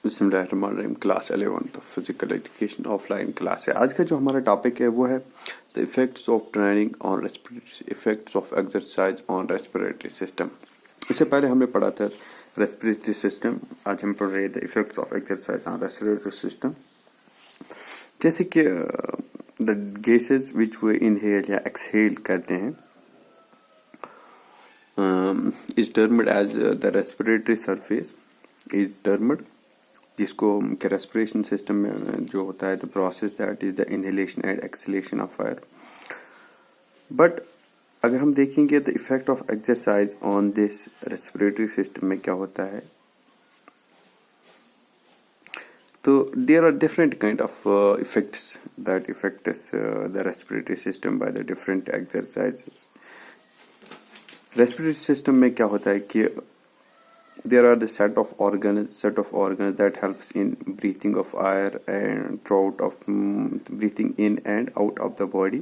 बिस्मिल्लाहिर्रहमानिर्रहीम। Class 11 physical education offline class है। आज का जो हमारा टॉपिक है वो है the effects of training on respiratory, effects of exercise on respiratory system. इससे पहले हमने पढ़ा था रेस्पिरेटरी सिस्टम, आज हम पढ़ रहे हैं the effects of exercise on respiratory system. जैसे कि the gases which we inhale या एक्सहेल करते हैं is termed as the respiratory surface is termed, जिसको रेस्पिरेशन सिस्टम में जो होता है the process that is the inhalation and exhalation of air. But अगर हम देखेंगे the effect of exercise on this respiratory system में क्या होता है, तो there are different kind of effects that effects the respiratory system by the different exercises. Respiratory system में क्या होता है कि there are the set of organs that helps in breathing of air and throughout of breathing in and out of the body.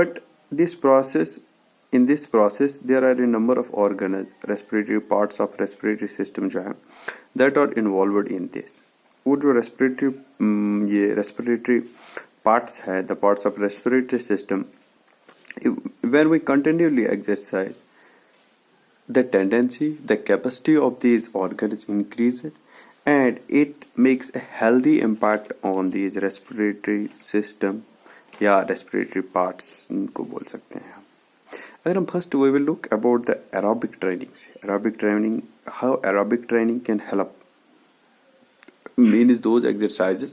But in this process there are a number of organs, respiratory parts of respiratory system जो है that are involved in this. वो जो respiratory parts है, the parts of respiratory system, when we continually exercise, the tendency, the capacity of these organs increases and it makes a healthy impact on these respiratory system या respiratory parts इनको बोल सकते हैं। अगर हम first we will look about the aerobic training, how aerobic training can help means those exercises,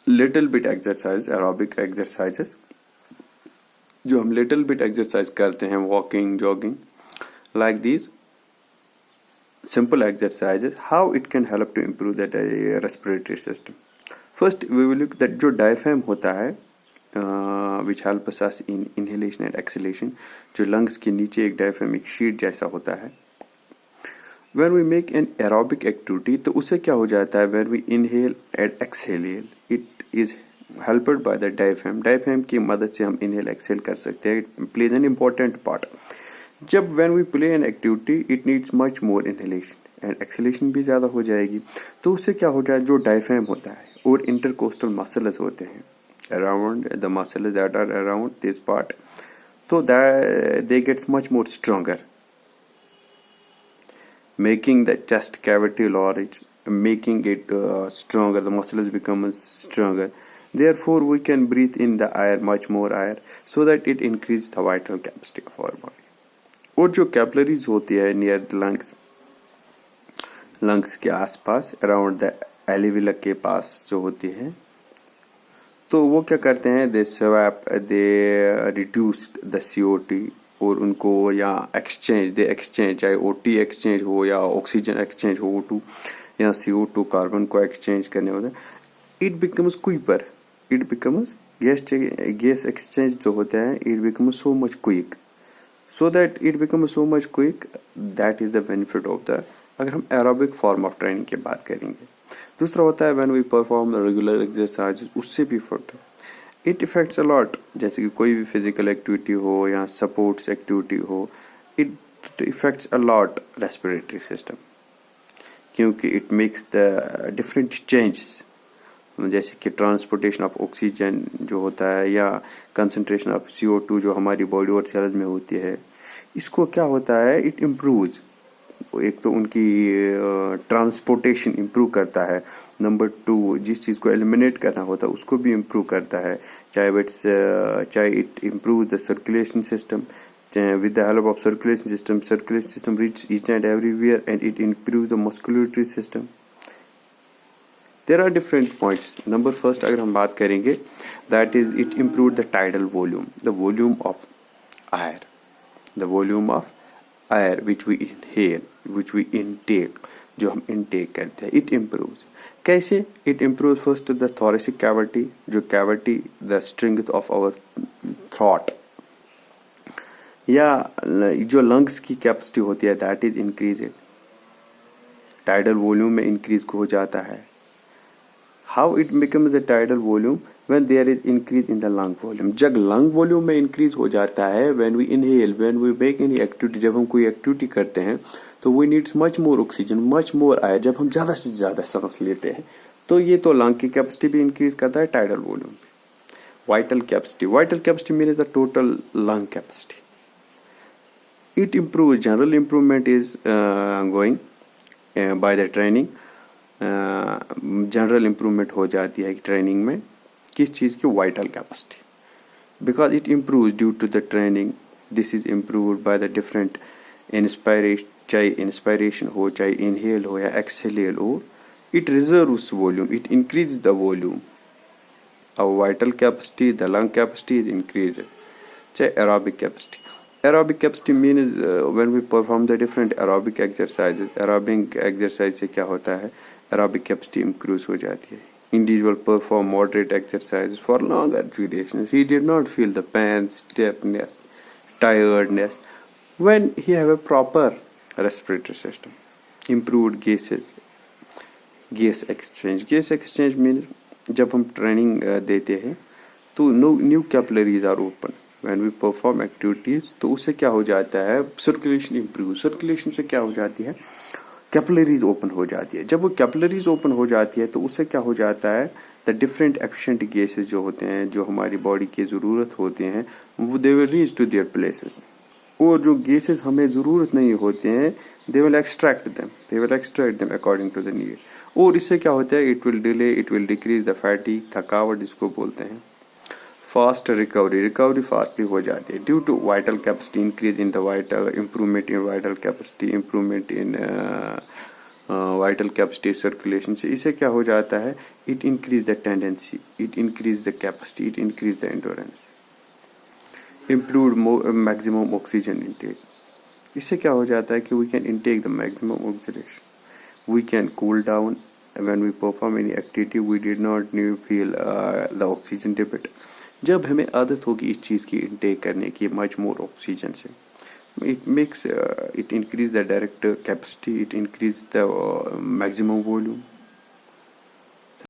little bit exercise, aerobic exercises जो हम little bit exercise करते हैं, walking, jogging, like these simple exercises, how it can help to improve the respiratory system. First we will look that जो diaphragm होता है which helps us in inhalation and exhalation, जो lungs के नीचे एक diaphragm एक sheet जैसा होता है। when we make an aerobic activity तो उससे क्या हो जाता है, when we inhale and exhale it is helped by the diaphragm की मदद से हम inhale exhale कर सकते हैं। it plays an important part। जब when we play an activity it needs much more inhalation and exhalation भी ज़्यादा हो जाएगी, तो उससे क्या हो जाए, जो डायफ्राम होता है और इंटरकोस्टल मसल्स होते हैं around the muscles that are around this part, तो they gets much more stronger, making the chest cavity large, making it stronger, the muscles become stronger, therefore we can breathe in the air, much more air, so that it increases the vital capacity of our body। और जो capillaries होती है near lungs के आसपास, around the एलिविला के पास जो होती है, तो वो क्या करते हैं, दे रिड्यूस द CO2 और उनको या एक्सचेंज चाहे OT एक्सचेंज हो या ऑक्सीजन एक्सचेंज हो, O2 या CO2 कार्बन को एक्सचेंज करने होता है, it becomes quicker, it becomes gas exchange जो होता है, it becomes so much quick, so that it becomes so much quick, that is the benefit of the, अगर हम aerobic form of training की बात करेंगे। दूसरा होता है when we perform the regular exercises, उससे भी it affects a lot, जैसे कि कोई भी physical activity हो या sports activity हो, it affects a lot respiratory system, क्योंकि it makes the different changes, जैसे कि ट्रांसपोर्टेशन ऑफ ऑक्सीजन जो होता है या कंसंट्रेशन ऑफ CO2 जो हमारी बॉडी और सेल्स में होती है, इसको क्या होता है, इट इम्प्रूव्स, एक तो उनकी ट्रांसपोर्टेशन इम्प्रूव करता है, नंबर 2 जिस चीज़ को एलिमिनेट करना होता है उसको भी इम्प्रूव करता है, चाहे it improve the circulation system, with the help of circulation system reaches each and everywhere and it improves the musculatory system। There are different points। Number first अगर हम बात करेंगे, that is it improves the tidal volume, the volume of air which we inhale, which we intake, जो हम intake करते हैं, it improves। कैसे it improves? first the thoracic cavity, जो cavity, the strength of our throat, या जो lungs की capacity होती है, that is increased, tidal volume में increase हो जाता है। How it becomes the tidal volume when there is increase in the lung volume. जब lung volume में increase हो जाता है, when we inhale, when we make any activity, जब हम कोई activity करते हैं तो we needs much more oxygen, much more air. जब हम ज़्यादा से ज़्यादा सांस लेते हैं तो ये तो lung की capacity भी increase करता है tidal volume भी. Vital capacity means the total lung capacity. It improves, general improvement is going by the training. General improvement हो जाती है ट्रेनिंग में किस चीज़ की vital capacity because it improve due to the training this is improved by the different inspiration चाहे inspiration हो चाहे इनहेल हो या एक्सहेल हो it reserves volume it increase the volume our vital capacity the lung capacity is increased चाहे aerobic capacity means when we perform the different aerobic exercise से क्या होता है aerobic capacity increase हो जाती है individual perform moderate exercises for longer durations he did not feel the pain stiffness tiredness when he have a proper respiratory system improved gas exchange means जब हम training देते हैं तो new capillaries are open when we perform activities तो उससे क्या हो जाता है सर्कुलेशन इंप्रूव सर्कुलेशन से क्या हो जाती है कैपिलरीज ओपन हो जाती है जब वो कैपिलरीज ओपन हो जाती है तो उससे क्या हो जाता है द डिफरेंट एफिशिएंट गैसेस जो होते हैं जो हमारी बॉडी की ज़रूरत होते हैं वो they will reach to their places और जो गैसेस हमें ज़रूरत नहीं होते हैं they will extract them according to the need और इससे क्या होता है it will decrease the fatigue थकावट इसको बोलते हैं फास्ट रिकवरी फास्टली हो जाती है due to vital capacity increase in the vital improvement in vital capacity improvement in vital capacity circulation से इससे क्या हो जाता है it increase the tendency it increase the capacity it increase the endurance improved maximum oxygen intake इससे क्या हो जाता है कि we can intake the maximum oxygen we can cool down when we perform any activity we did not feel the oxygen debit जब हमें आदत होगी इस चीज़ की इनटेक करने की much more oxygen से it makes it increase the direct capacity it increase the maximum volume